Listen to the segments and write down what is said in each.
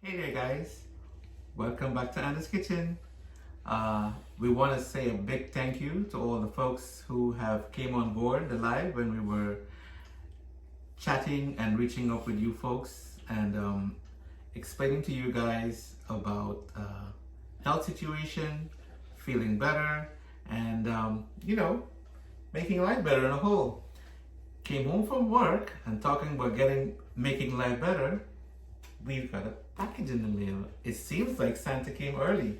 Hey there guys, welcome back to Anna's Kitchen. We want to say a big thank you to all the folks who have came on board the live when we were chatting and reaching out with you folks and explaining to you guys about health situation, feeling better, and making life better in a whole. Came home from work and talking about making life better. We've got a package in the mail. It seems like Santa came early.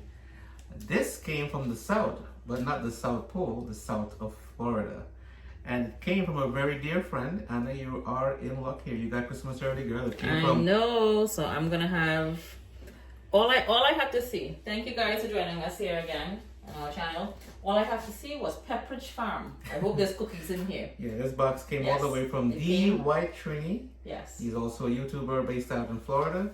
This came from the south, but not the South Pole, the south of Florida. And it came from a very dear friend. Anna, you are in luck here. You got Christmas early, girl. It came from... I know, so I'm gonna have all I have to see. Thank you guys for joining us here again on our channel. All I have to see was Pepperidge Farm. I hope there's cookies in here. Yeah, this box came all the way from White Trini. Yes. He's also a YouTuber based out in Florida.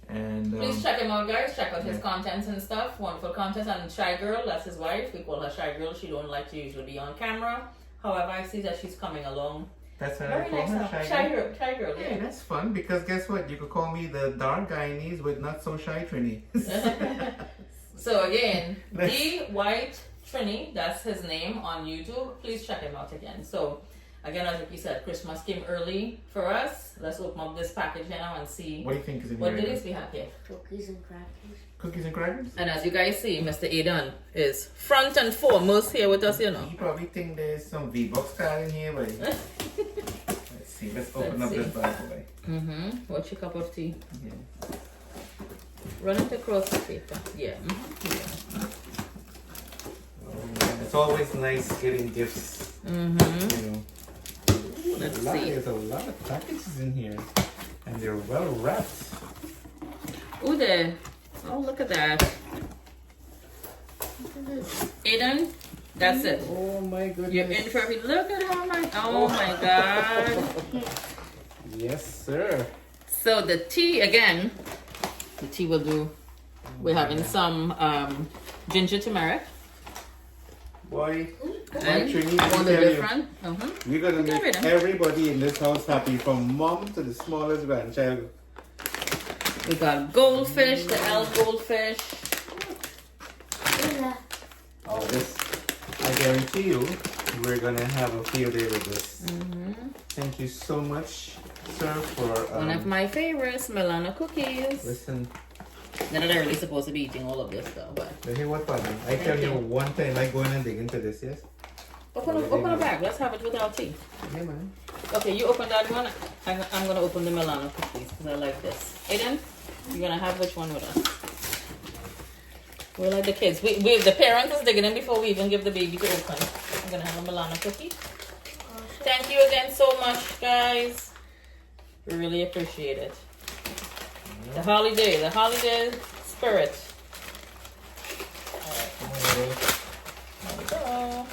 And please check him out, guys. Check out his contents and stuff. Wonderful content. And Shy Girl, that's his wife. We call her Shy Girl. She don't like to usually be on camera. However, I see that she's coming along. That's her. Very nice. Shy Girl. Yeah, that's fun because guess what? You could call me the dark Guyanese with not so shy Trini. So again, the White Trini, that's his name on YouTube. Please check him out again. So again, as Ricky said, Christmas came early for us. Let's open up this package now and see what do you think is in what here. What goodies we have here. Cookies and crackers. Cookies and crackers? And as you guys see, Mr. Aidan is front and foremost here with us, you know. You probably think there's some V-Bucks card in here, but let's see. Let's open up this bad boy. What's your cup of tea? Yeah. Run it across the paper. Yeah. Oh, man. It's always nice getting gifts. You know. Let's see. There's a lot of packages in here, and they're well wrapped. Oh, there. Oh, look at that. Look at this. Aidan, that's it. Oh my goodness. You're in for it. Look at how my. Oh my God. Yes, sir. So the tea again. The tea will do. We're having some ginger turmeric. Boy, And Trini, all the different. we're gonna make everybody in this house happy, from mom to the smallest grandchild. We got goldfish, the elf goldfish. Oh, this, I guarantee you, we're gonna have a field day with this. Thank you so much, sir, for one of my favorites, Milano cookies. Listen, They're not really supposed to be eating all of this though, but hey, what fun. I tell you one time, like going and dig into this, yes? open a bag. Let's have it with our tea. Yeah, man. Okay, you open that one. I'm gonna open the Milano cookies because I like this. Aidan, you're gonna have which one with us? We're like the kids. We the parents is digging in before we even give the baby to open. I'm gonna have a Milano cookie. Thank you again so much, guys. We really appreciate it. The holiday spirit. All right. There we go.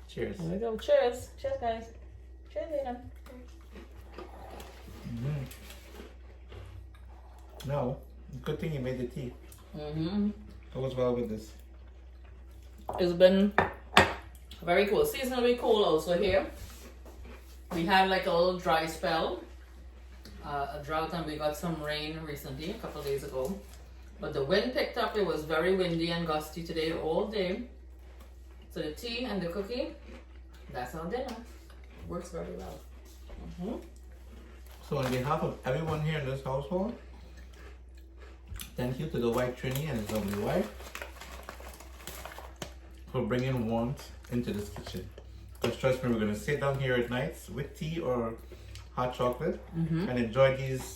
Cheers. There we go. Cheers. Cheers, guys. Cheers, Aidan. No, good thing you made the tea. It was well with this. It's been very cool. Seasonally cool also here. We had like a little dry spell, a drought, and we got some rain recently, a couple of days ago. But the wind picked up. It was very windy and gusty today all day. So the tea and the cookie, that's our dinner. Works very well. So on behalf of everyone here in this household, thank you to the White Trini and his lovely wife for bringing warmth into this kitchen. Because trust me, we're going to sit down here at nights with tea or hot chocolate and enjoy these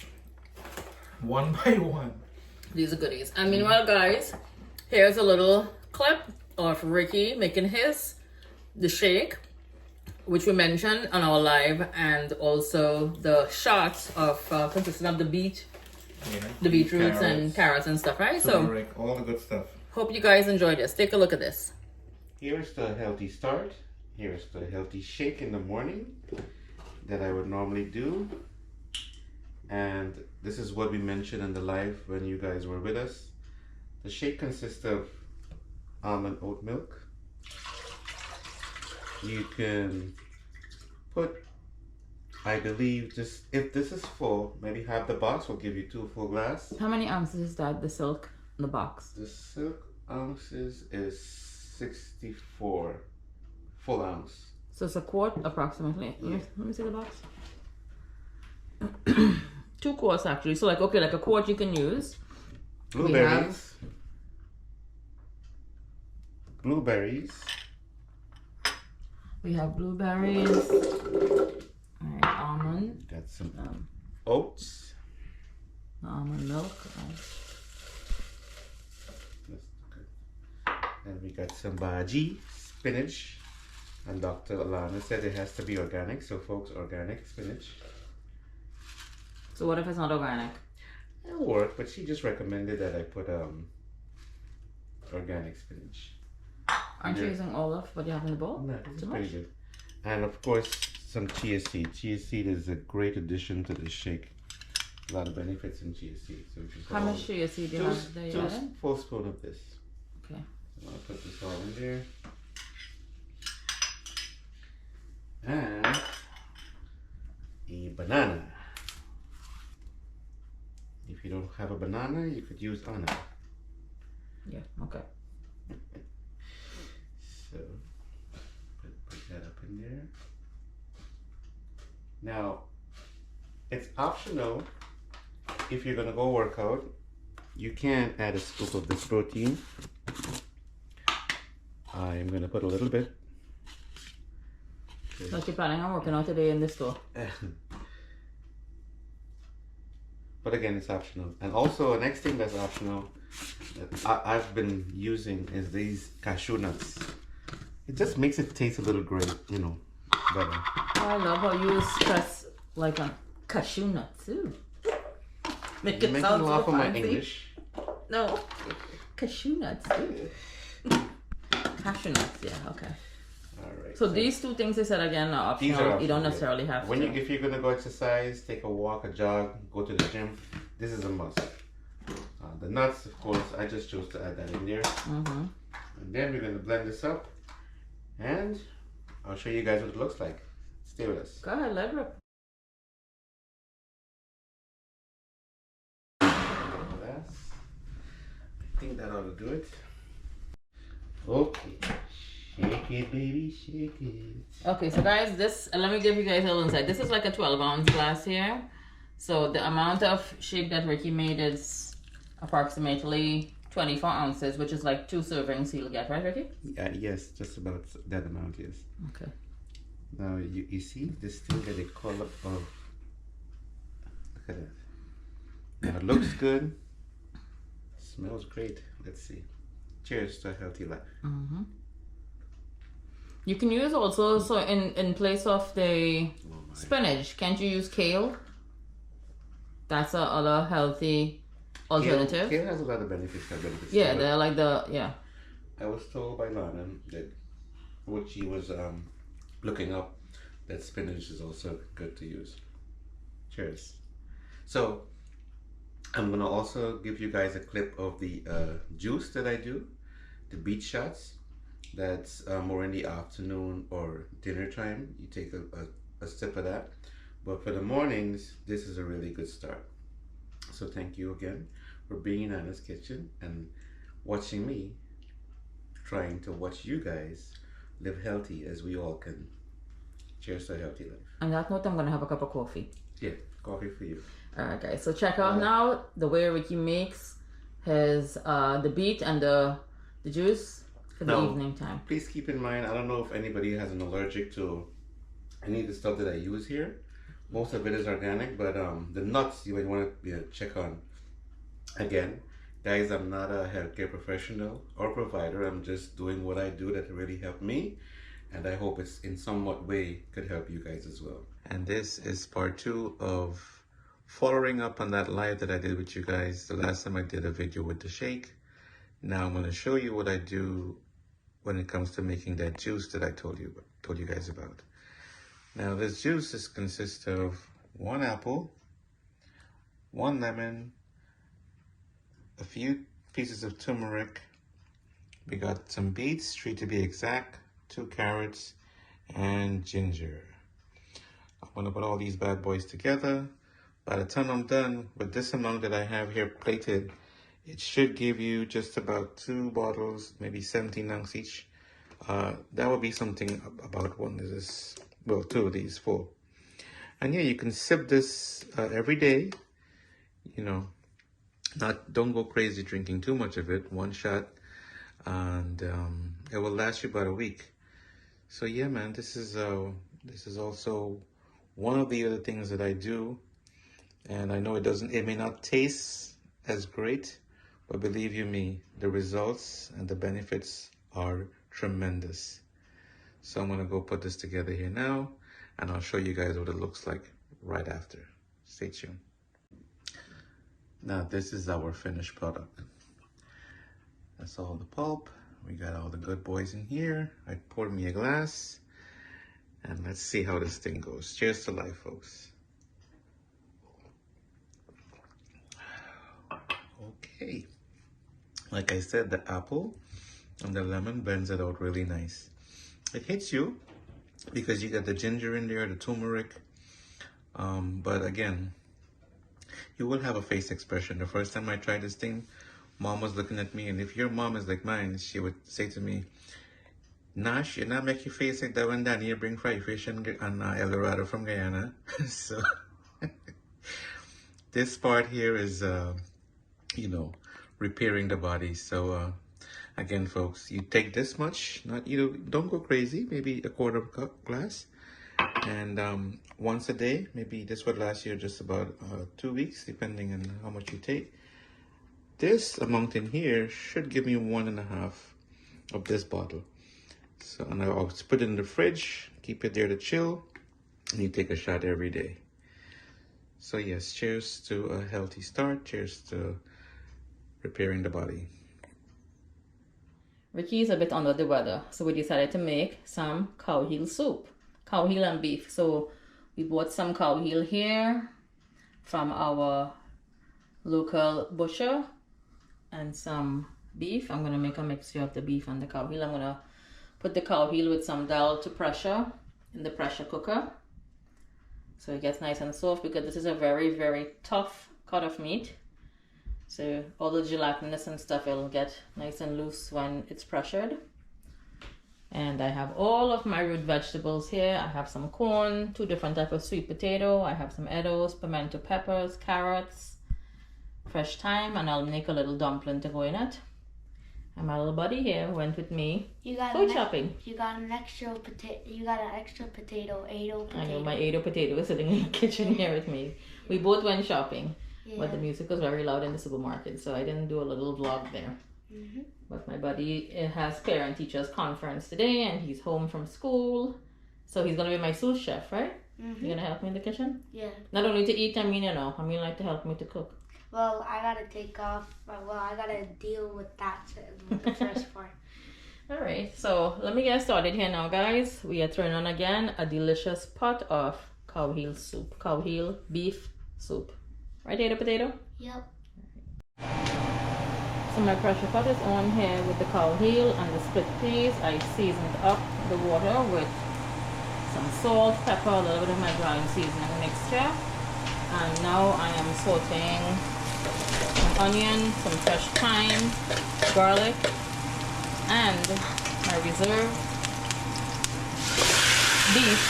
one by one. These are goodies. And meanwhile, guys, here's a little clip of Ricky making the shake, which we mentioned on our live, and also the shots of consisting of the beet, the beetroots and carrots and stuff, right? Turmeric, all the good stuff. Hope you guys enjoy this. Take a look at this. Here's the healthy start. Here's the healthy shake in the morning that I would normally do. And this is what we mentioned in the live when you guys were with us. The shake consists of almond oat milk. You can put I believe just if this is full, maybe half the box will give you 2 full glass. How many ounces is that, the silk in the box? The silk ounces is 64 full ounce. So it's a quart approximately. Yeah. Let me see the box. 2 quarts actually. So like, okay, like a quart you can use. Blueberries. Blueberries. We have blueberries. Alright, almond. Got some oats. Almond milk. That's good. And we got some bhaji, spinach. And Dr. Alana said it has to be organic, so folks, organic spinach. So what if it's not organic? It'll work, but she just recommended that I put organic spinach. Aren't you using olive, but you have in the bowl? No, this is pretty good. And of course, some chia seed. Chia seed is a great addition to this shake. A lot of benefits in chia seed. So how much chia seed do you have there? 2 full spoon of this. Okay. So I'll put this all in there. And a banana. If you don't have a banana, you could use anna. Yeah, okay. So put that up in there. Now, it's optional if you're gonna go work out. You can add a scoop of this protein. I'm gonna put a little bit. So you're planning on working out today in the store? But again, it's optional. And also, the next thing that's optional that I've been using is these cashew nuts. It just makes it taste a little great, you know, better. Oh, I love how you stress like on cashew nuts too. Make it sound laugh so at my fancy. English. No, cashew nuts too. Cashew nuts, yeah, okay. All right. So these 2 things I said again are optional. These are You don't optional, necessarily have when to. if you're gonna go exercise, take a walk, a jog, go to the gym, this is a must. The nuts, of course, I just chose to add that in there. Mm-hmm. And then we're gonna blend this up, and I'll show you guys what it looks like. Stay with us. Go ahead, let it rip. I think that ought to do it. Okay. Shake it, baby, shake it. Okay, so guys, this, let me give you guys a little insight. This is like a 12-ounce glass here. So the amount of shake that Ricky made is approximately 24 ounces, which is like 2 servings he'll get, right, Ricky? Yes, just about that amount, yes. Okay. Now, you see this thing that they call up of, look at that. Now, it looks good. Smells great. Let's see. Cheers to a healthy life. Mm-hmm. You can use also, so in place of the spinach, can't you use kale? That's a other healthy alternative. Kale has a lot of benefits. Yeah, they're like yeah. I was told by Lana that what she was looking up, that spinach is also good to use. Cheers. So, I'm gonna also give you guys a clip of the juice that I do, the beet shots. That's more in the afternoon or dinner time. You take a sip of that. But for the mornings, this is a really good start. So thank you again for being in Anna's Kitchen and watching me trying to watch you guys live healthy as we all can. Cheers to a healthy life. On that note, I'm gonna have a cup of coffee. Yeah, coffee for you. Alright guys, so check out now the way Ricky makes his the beet and the juice for the evening time. Please keep in mind, I don't know if anybody has an allergic to any of the stuff that I use here. Most of it is organic, but the nuts you might want to check on. Again, guys, I'm not a healthcare professional or provider. I'm just doing what I do that really helped me, and I hope it's in somewhat way could help you guys as well. And this is part 2 of following up on that live that I did with you guys the last time I did a video with the shake. Now I'm going to show you what I do when it comes to making that juice that I told you guys about. Now this juice consists of 1 apple, 1 lemon, a few pieces of turmeric. We got some beets, 3 to be exact, 2 carrots, and ginger. I'm gonna put all these bad boys together. By the time I'm done with this amount that I have here plated, it should give you just about 2 bottles, maybe 17 ounce each. That would be something about one of this, well, 2 of these full. And yeah, you can sip this every day. You know, don't go crazy drinking too much of it. 1 shot, and it will last you about a week. So yeah, man, this is also one of the other things that I do. And I know it may not taste as great, but believe you me, the results and the benefits are tremendous. So I'm gonna go put this together here now, and I'll show you guys what it looks like right after. Stay tuned. Now this is our finished product. That's all the pulp. We got all the good boys in here. I poured me a glass, and let's see how this thing goes. Cheers to life, folks. Okay, like I said, the apple and the lemon blends it out really nice. It hits you because you got the ginger in there, the turmeric, but again, you will have a face expression. The first time I tried this thing, Mom was looking at me, and if your mom is like mine, she would say to me, Nash, you not make your face like that when Danny bring fried fish and El Dorado from Guyana. So this part here is you know, repairing the body. So again, folks, you take this much, don't go crazy, maybe a quarter of a glass, and once a day. Maybe this would last you just about 2 weeks, depending on how much you take. This amount in here should give me 1.5 of this bottle. So, and I'll put it in the fridge, keep it there to chill, and you take a shot every day. So yes, cheers to a healthy start. Cheers to repairing the body. Ricky is a bit under the weather, so we decided to make some cowheel soup. Cowheel and beef. So we bought some cowheel here from our local butcher, and some beef. I'm going to make a mixture of the beef and the cowheel. I'm going to put the cowheel with some dal to pressure in the pressure cooker, so it gets nice and soft, because this is a very, very tough cut of meat. So all the gelatinous and stuff, it'll get nice and loose when it's pressured. And I have all of my root vegetables here. I have some corn, 2 different types of sweet potato. I have some edos, pimento peppers, carrots, fresh thyme, and I'll make a little dumpling to go in it. And my little buddy here went with me food shopping. You got an extra potato. You got an extra potato, Edo potato. I know, my Edo potato is sitting in the kitchen here with me. We both went shopping, but the music was very loud in the supermarket, so I didn't do a little vlog there. But my buddy has parent-teachers conference today, and he's home from school, so he's gonna be my sous chef, right? You gonna help me in the kitchen? Yeah. Not only to eat, I mean like to help me to cook. Well, I gotta take off. Well, I gotta deal with that with the first part. Alright, so let me get started here now, guys. We are throwing on again a delicious pot of cowheel soup, cowheel beef soup. Right, Edo potato? Yep. So my pressure pot is on here with the cowheel and the split peas. I seasoned up the water with some salt, pepper, a little bit of my brown seasoning mixture. And now I am sauteing some onion, some fresh thyme, garlic, and my reserved beef.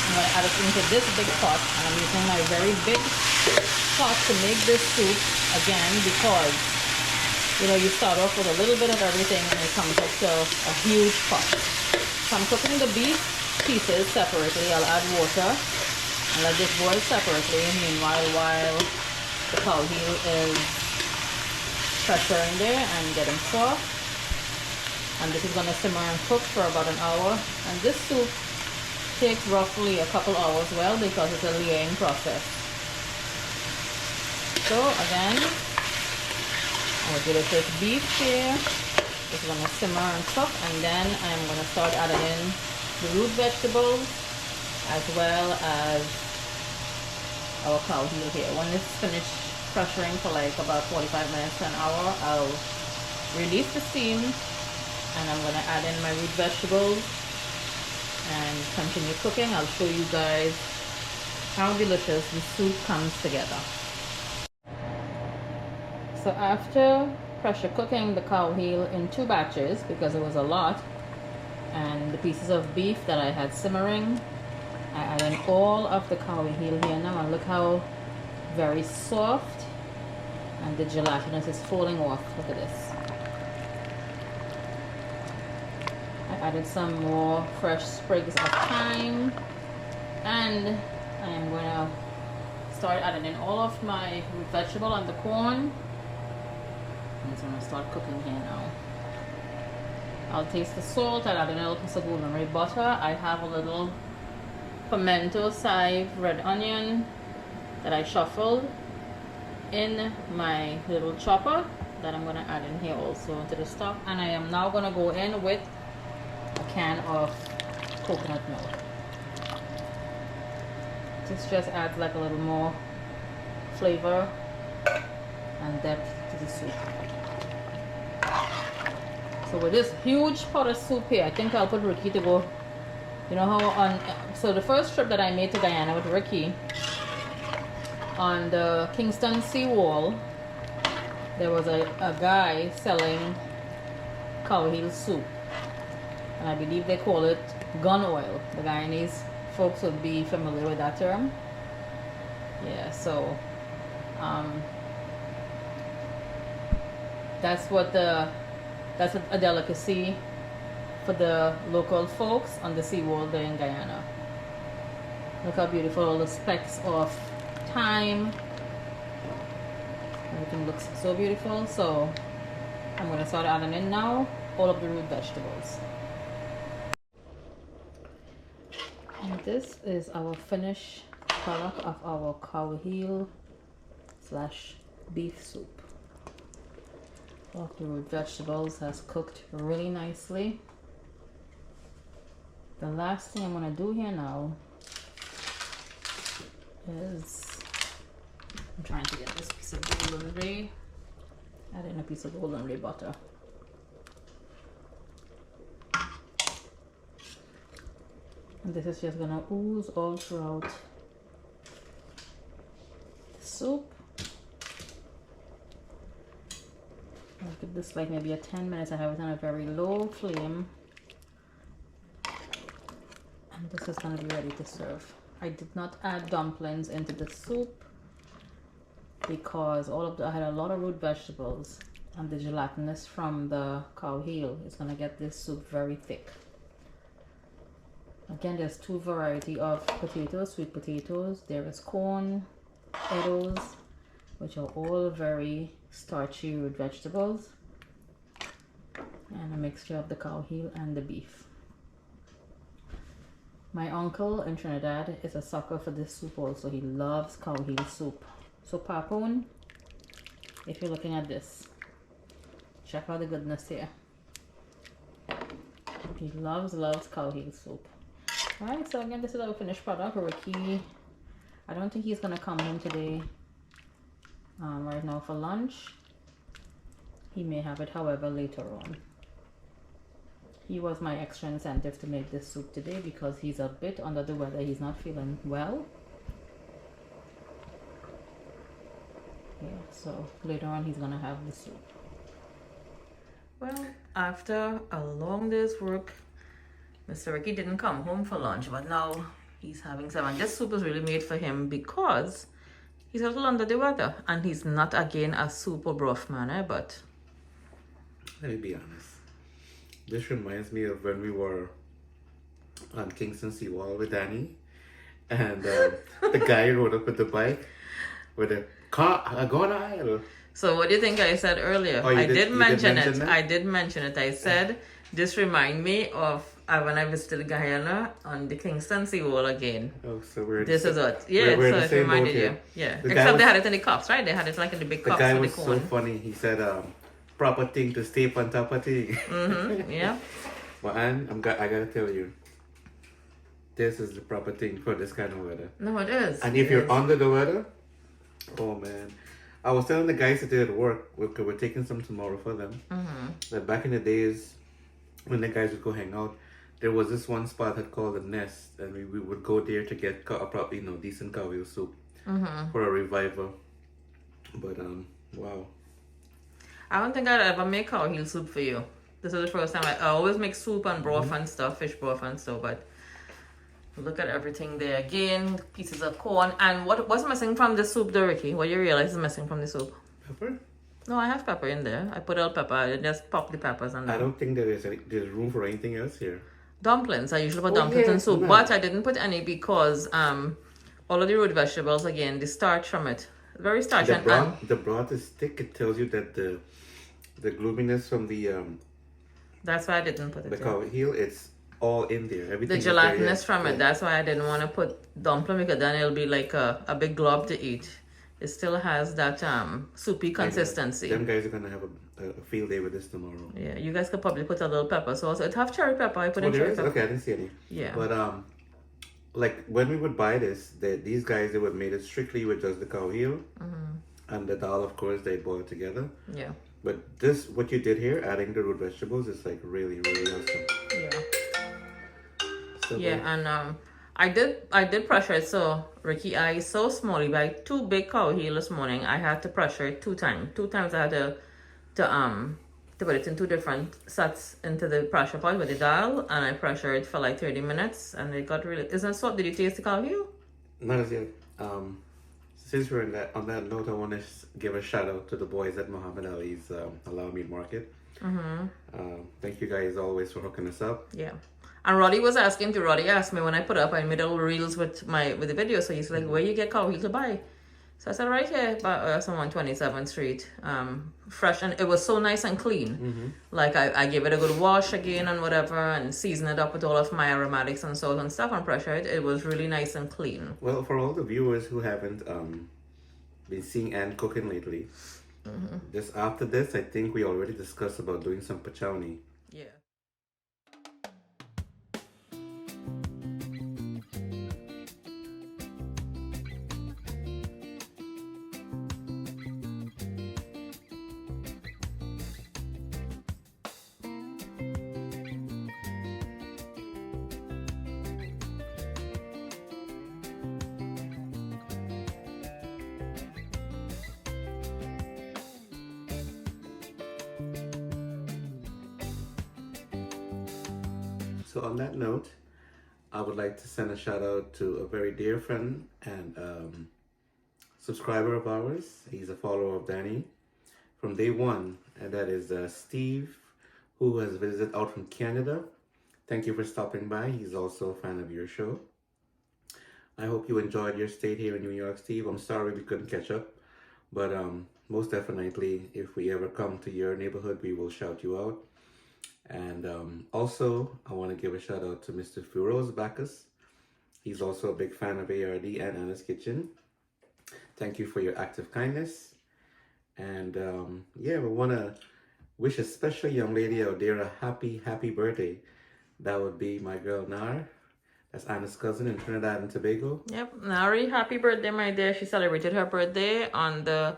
I'm going to add it into this big pot, and I'm using my very big pot to make this soup again, because you start off with a little bit of everything and it comes up to a huge pot. So I'm cooking the beef pieces separately. I'll add water and let this boil separately. Meanwhile, while the cowheel is pressuring there and getting soft. And this is going to simmer and cook for about an hour. And this soup takes roughly a couple hours, well, because it's a layering process. So again, I'm going to take beef here. It's going to simmer and cook, and then I'm going to start adding in the root vegetables as well as our cowheel here. When it's finished pressuring for like about 45 minutes to an hour, I'll release the steam, and I'm going to add in my root vegetables and continue cooking. I'll show you guys how delicious the soup comes together. So after pressure cooking the cow heel in 2 batches, because it was a lot, and the pieces of beef that I had simmering, I added all of the cow heel here now, and look how very soft, and the gelatinous is falling off. Look at this. I added some more fresh sprigs of thyme, and I am going to start adding in all of my root vegetable and the corn. I'm just going to start cooking here now. I'll taste the salt. I'll add in a little piece of golden ray butter. I have a little pimento chive red onion that I shuffled in my little chopper that I'm going to add in here also into the stock. And I am now going to go in with a can of coconut milk. This just adds like a little more flavor and depth to the soup. So with this huge pot of soup here, I think I'll put Ricky to go. You know how on, so the first trip that I made to Guyana with Ricky, on the Kingston seawall, there was a guy selling Cowheel Soup. And I believe they call it gun oil. The Guyanese folks would be familiar with that term. Yeah, so that's a delicacy for the local folks on the seawall there in Guyana. Look how beautiful all the specks of thyme. Everything looks so beautiful. So I'm going to start adding in now all of the root vegetables. And this is our finished product of our cow heel / beef soup. All of the root vegetables has cooked really nicely. The last thing I'm going to do here now is, I'm trying to get this piece of golden ray, add in a piece of golden ray butter. And this is just going to ooze all throughout the soup. I'll give this like maybe a 10 minutes. I have it on a very low flame. And this is going to be ready to serve. I did not add dumplings into the soup because I had a lot of root vegetables, and the gelatinous from the cow heel is going to get this soup very thick. Again, there's 2 varieties of potatoes, sweet potatoes. There is corn, potatoes, which are all very starchy root vegetables, and a mixture of the cow heel and the beef. My uncle in Trinidad is a sucker for this soup also. He loves cow heel soup. So Papoon, if you're looking at this, check out the goodness here. He loves cow heel soup. Alright, so again, this is our finished product. Ricky, I don't think he's gonna come home today right now for lunch. He may have it, however, later on. He was my extra incentive to make this soup today because he's a bit under the weather. He's not feeling well. Yeah, so later on he's gonna have the soup. Well, after a long day's work, Mr. Ricky didn't come home for lunch, but now he's having some. And this soup is really made for him because he's a little under the weather. And he's not, again, a soup or broth man, but... Let me be honest. This reminds me of when we were on Kingston Seawall with Danny. And the guy rode up with the bike with a car, a gun aisle. So what do you think I said earlier? Oh, I did mention it. I did mention it. I said, this remind me of when I visited Guyana on the Kingston Seawall again. Oh, so we're this is it. Yeah, we're so it reminded you. Yeah. Except they had it in the cups, right? They had it like in the big cups. The guy with was the corn. so funny. He said, proper thing to stay on top of thing. Mm-hmm. Yeah. But Anne, I gotta tell you, this is the proper thing for this kind of weather. No, it is. And if you're under the weather, oh man. I was telling the guys today at work, we're taking some tomorrow for them, that back in the days when the guys would go hang out, there was this one spot that called the Nest, and we would go there to get probably decent Cowheel Soup for a revival. But wow. I don't think I'd ever make Cowheel Soup for you. This is the first time. I always make soup and broth and stuff, fish broth and stuff, but look at everything there again. Pieces of corn. And what's missing from the soup though, Ricky? What you realize is missing from the soup? Pepper? No, I have pepper in there. I put out pepper. I just pop the peppers and I don't think there's room for anything else here. dumplings. I usually put dumplings in soup, but I didn't put any because all of the root vegetables again, the starch from it, very starchy. The broth is thick. It tells you that the gloominess from the that's why I didn't put it. The Cowheel, it's all in there. Everything. The gelatinous from it. That's why I didn't want to put dumpling because then it'll be like a big glob to eat. It still has that soupy consistency. Them guys are gonna have a field day with this tomorrow. Yeah, you guys could probably put a little pepper. So also it have cherry pepper. I put in cherry pepper. Okay, I didn't see any. Yeah. But like when we would buy this, these guys they would made it strictly with just the Cowheel and the dal. Of course, they boil together. Yeah. But this, what you did here, adding the root vegetables, is like really, really awesome. Yeah. So yeah, and I did pressure it. So Ricky, I so small. By 2 big Cowheel this morning, I had to pressure it 2 times. 2 times I had to put it in 2 different sets into the pressure pot with the dal, and I pressured it for like 30 minutes, and it got really. Isn't salt? Did you taste the Cowheel? Not as yet. Since we're on that note, I want to give a shout out to the boys at Muhammad Ali's Halal Meat Market. Thank you guys always for hooking us up. Yeah. And Roddy asked me when I put up, I made little reels with the video. So he's like, where you get Cowheel to buy? So I said, right here, on 27th Street. Fresh, and it was so nice and clean. Like I gave it a good wash again and whatever, and seasoned it up with all of my aromatics and salt and stuff, and pressured. It was really nice and clean. Well, for all the viewers who haven't been seeing Ann cooking lately, just after this, I think we already discussed about doing some pachowni. Yeah. So on that note, I would like to send a shout out to a very dear friend and subscriber of ours. He's a follower of Danny from day one, and that is Steve, who has visited out from Canada. Thank you for stopping by. He's also a fan of your show. I hope you enjoyed your stay here in New York, Steve. I'm sorry we couldn't catch up, but most definitely, if we ever come to your neighborhood, we will shout you out. And also, I want to give a shout out to Mr. Firoz Bacchus. He's also a big fan of ARD and Anna's Kitchen. Thank you for your act of kindness. And yeah, we want to wish a special young lady out there a happy, happy birthday. That would be my girl Nar. That's Anna's cousin in Trinidad and Tobago. Yep, Nari, happy birthday, my dear. She celebrated her birthday on the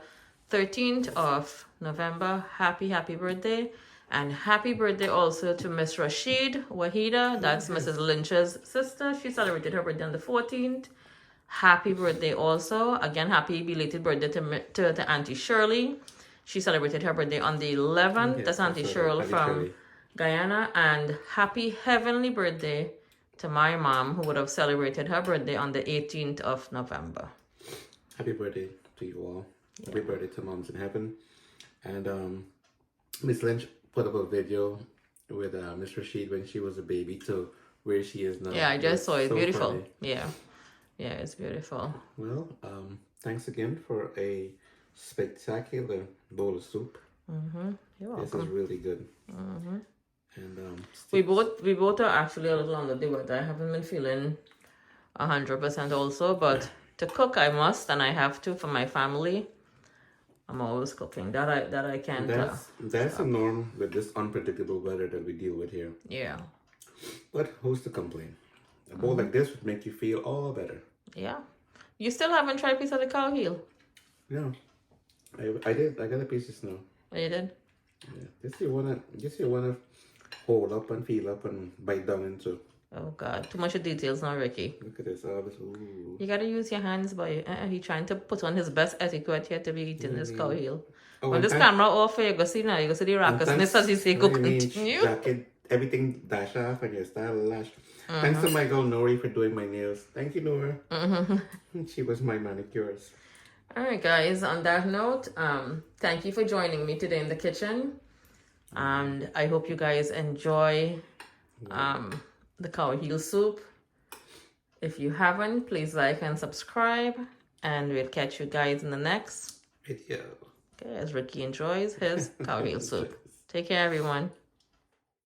13th of November. Happy, happy birthday. And happy birthday also to Miss Rashid Wahida. That's Mrs. Lynch's sister. She celebrated her birthday on the 14th. Happy birthday also. Again, happy belated birthday to Auntie Shirley. She celebrated her birthday on the 11th. Yes, that's Auntie Shirley from Guyana. And happy heavenly birthday to my mom, who would have celebrated her birthday on the 18th of November. Happy birthday to you all. Yeah. Happy birthday to moms in heaven. And Miss Lynch put up a video with Miss Rashid when she was a baby to where she is now. Yeah, I just saw it. So beautiful. Funny. Yeah, it's beautiful. Well, thanks again for a spectacular bowl of soup. You're welcome. This is really good. And we both are actually a little under the weather. I haven't been feeling 100% also, but to cook I must, and I have to for my family. I'm always cooking. That I can't. That's a norm with this unpredictable weather that we deal with here. Yeah. But who's to complain? A bowl like this would make you feel all better. Yeah. You still haven't tried a piece of the Cowheel? No. I did. I got a piece just now. Oh, you did? Yeah. This is one of hold up and feel up and bite down into. Oh God, too much details now, Ricky. Look at this, all this. Ooh. You gotta use your hands, boy. He trying to put on his best etiquette here to be eating this cow heel. Oh, When this camera off, you go see now. You go see the raucousness as you say go continue. Jacket, everything dash off and your style lash. Thanks to my girl Nori for doing my nails. Thank you, Nora. She was my manicurist. All right, guys. On that note, thank you for joining me today in the kitchen, and I hope you guys enjoy the Cowheel Soup. If you haven't, please like and subscribe, and we'll catch you guys in the next video. Okay, as Ricky enjoys his Cowheel Soup. Take care, everyone.